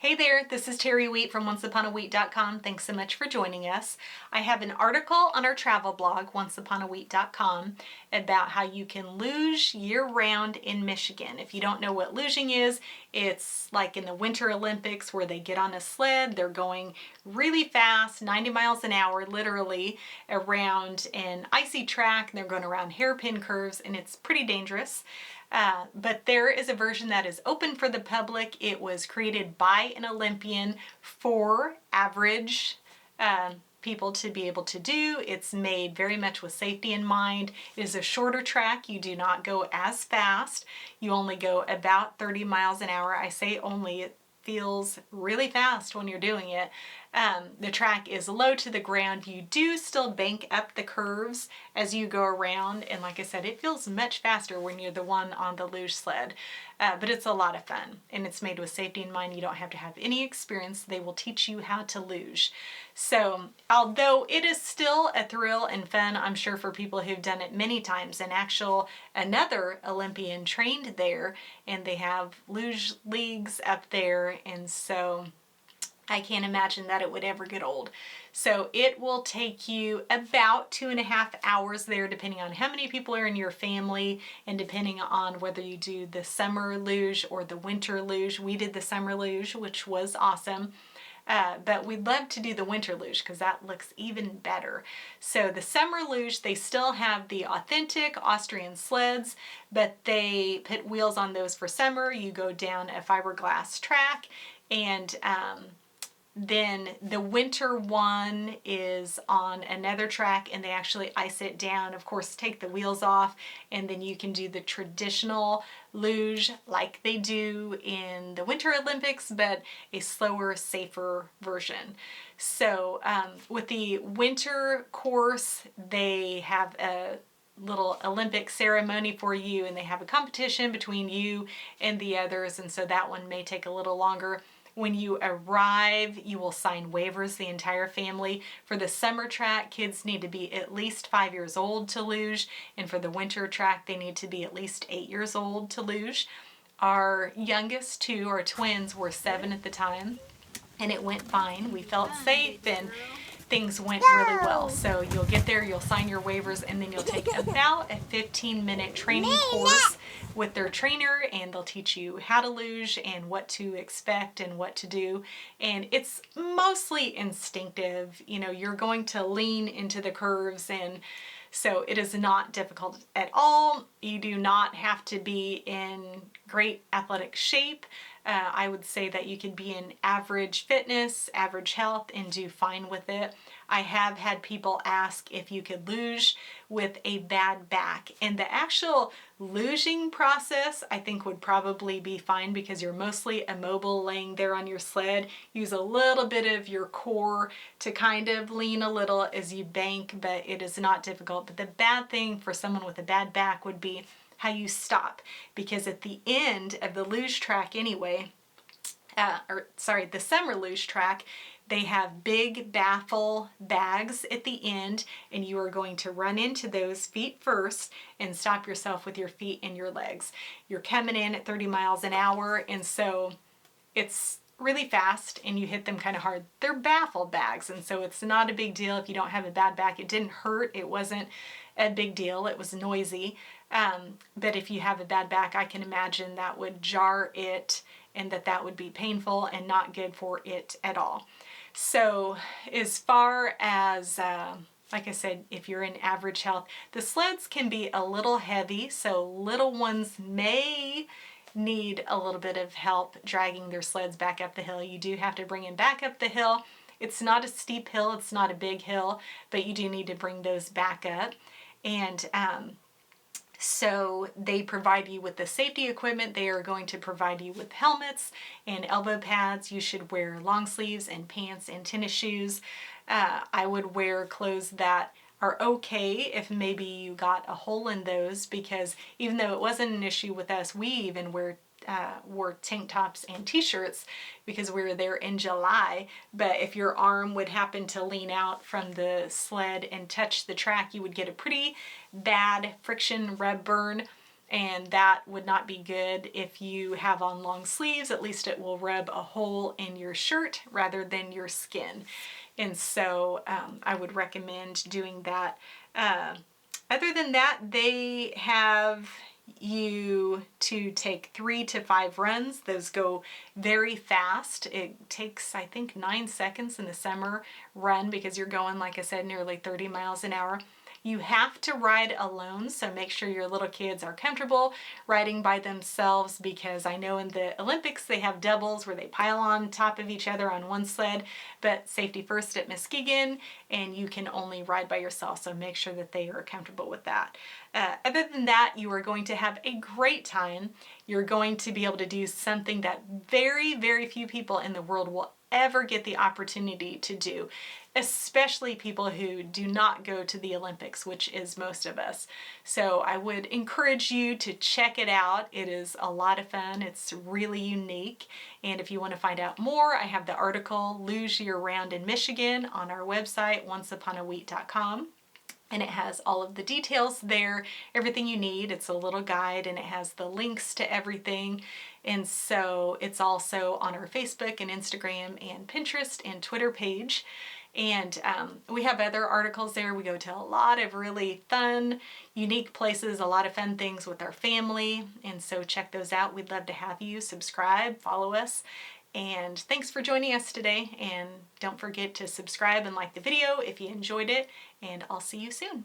Hey there, this is Terry Wheat from OnceUponAWheat.com. Thanks so much for joining us. I have an article on our travel blog, OnceUponAWheat.com, about how you can luge year-round in Michigan. If you don't know what luging is, it's like in the Winter Olympics where they get on a sled, they're going really fast, 90 miles an hour, literally, around an icy track, and they're going around hairpin curves, and it's pretty dangerous. But there is a version that is open for the public. It was created by an Olympian for average people to be able to do. It's made very much with safety in mind. It is a shorter track. You do not go as fast. You only go about 30 miles an hour. I say only, it feels really fast when you're doing it. The track is low to the ground. You do still bank up the curves as you go around, and like I said, it feels much faster when you're the one on the luge sled, but it's a lot of fun, and it's made with safety in mind. You don't have to have any experience. They will teach you how to luge. So although it is still a thrill and fun, I'm sure for people who've done it many times, another Olympian trained there, and they have luge leagues up there, and so I can't imagine that it would ever get old. So it will take you about 2.5 hours there, depending on how many people are in your family and depending on whether you do the summer luge or the winter luge. We did the summer luge, which was awesome. But we'd love to do the winter luge because that looks even better. So the summer luge, they still have the authentic Austrian sleds, but they put wheels on those for summer. You go down a fiberglass track, and then the winter one is on another track, and they actually ice it down, of course take the wheels off, and then you can do the traditional luge like they do in the Winter Olympics, but a slower, safer version. So with the winter course, they have a little Olympic ceremony for you, and they have a competition between you and the others, and so that one may take a little longer. When you arrive, you will sign waivers, the entire family. For the summer track, kids need to be at least 5 years old to luge, and for the winter track, they need to be at least 8 years old to luge. Our youngest two, our twins, were 7 at the time, and it went fine. We felt safe, and things went really well. So you'll get there, you'll sign your waivers, and then you'll take about a 15-minute training course with their trainer, and they'll teach you how to luge and what to expect and what to do. And it's mostly instinctive. You know, you're going to lean into the curves, and so it is not difficult at all. You do not have to be in great athletic shape. I would say that you could be in average fitness, average health, and do fine with it. I have had people ask if you could luge with a bad back, and the actual luging process I think would probably be fine because you're mostly immobile laying there on your sled. Use a little bit of your core to kind of lean a little as you bank, but it is not difficult. But the bad thing for someone with a bad back would be how you stop, because at the end of the luge track anyway, the summer luge track, they have big baffle bags at the end, and you are going to run into those feet first and stop yourself with your feet and your legs. You're coming in at 30 miles an hour, and so it's really fast, and you hit them kind of hard. They're baffle bags, and so it's not a big deal if you don't have a bad back. It didn't hurt. It wasn't a big deal. It was noisy. But if you have a bad back, I can imagine that would jar it, and that would be painful and not good for it at all. So as far as, like I said, if you're in average health, the sleds can be a little heavy, so little ones may need a little bit of help dragging their sleds back up the hill. You do have to bring them back up the hill. It's not a steep hill, it's not a big hill, but you do need to bring those back up. And so they provide you with the safety equipment. They are going to provide you with helmets and elbow pads. You should wear long sleeves and pants and tennis shoes. I would wear clothes that are okay if maybe you got a hole in those, because even though it wasn't an issue with us, we even wore tank tops and t-shirts because we were there in July. But if your arm would happen to lean out from the sled and touch the track, you would get a pretty bad friction rub burn. and that would not be good if you have on long sleeves. At least it will rub a hole in your shirt rather than your skin. And so I would recommend doing that. Other than that, they have you to take 3 to 5 runs. Those go very fast. It takes, I think, 9 seconds in the summer run because you're going, like I said, nearly 30 miles an hour. You have to ride alone, so make sure your little kids are comfortable riding by themselves, because I know in the Olympics they have doubles where they pile on top of each other on one sled, but safety first at Muskegon, and you can only ride by yourself, so make sure that they are comfortable with that. Other than that, you are going to have a great time. You're going to be able to do something that very, very few people in the world will ever get the opportunity to do, especially people who do not go to the Olympics, which is most of us. So I would encourage you to check it out. It is a lot of fun. It's really unique. And if you want to find out more, I have the article Luge Year Round in Michigan on our website, onceuponawheat.com. And it has all of the details there, everything you need. It's a little guide, and it has the links to everything. And so it's also on our Facebook and Instagram and Pinterest and Twitter page. And we have other articles there. We go to a lot of really fun, unique places, a lot of fun things with our family. And so check those out. We'd love to have you subscribe, follow us. And thanks for joining us today. And don't forget to subscribe and like the video if you enjoyed it. And I'll see you soon.